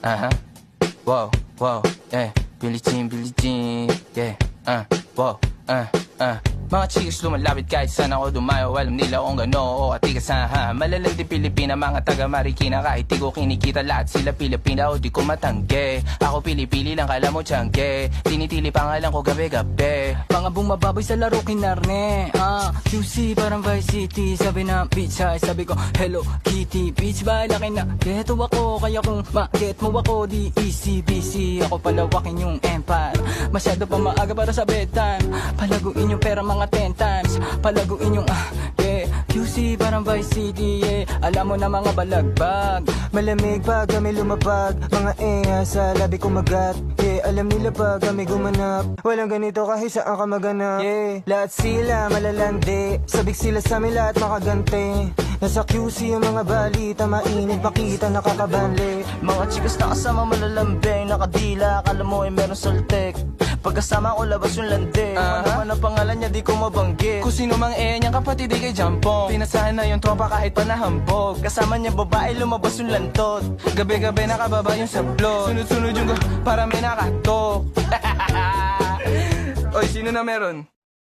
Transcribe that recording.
Aha. Wow, wow, yeah. Billie Jean, yeah. Wow, Mga chicks lumalapit kahit saan ako dumayo. Alam nila kung gano o atigasan ha. Malalandi Pilipina, mga taga Marikina. Kahit di ko kinikita lahat sila Pilipina o di ko matangge. Ako pili-pili lang kala mo tiyangge. Tinitili pangalan ko gabi-gabi. Mga bumababoy sa laro kinarne QC parang Vice City. Sabi na bitch ay sabi ko Hello Kitty. Bitch ba laki na geto ako. Kaya kung ma-get mo ako di easy busy. Ako palawakin yung empire. Masyado pa maaga para sa bedtime. Palaguin yung pera mga 10 times. Palaguin yung yeah. QC parang Vice City yeah. Alam mo na mga balagbag. Malamig pag kami lumapag. Mga sa labi kumagat. Yeah, alam nila pag kami gumanap. Walang ganito kahit saan ka maganap. Yeah, lahat sila malalandi. Sabik sila sa amin lahat makagante. Nasa QC yung mga balita. Mainit makita nakakabanli. Mga chikas na kasama malalambing. Nakadila, akala mo ay meron saltek. Pagkasama ko labas yung lande. Ano naman ang pangalan niya di ko mabanggit. Kung sino mang niyang kapatid di kay Jampong. Pinasahan na yung tropa kahit pa nahambog. Kasama niya babae lumabas yung lantot. Gabi-gabi nakababa yung sablot. Sunod-sunod yung para may nakatok. Oy, sino na meron?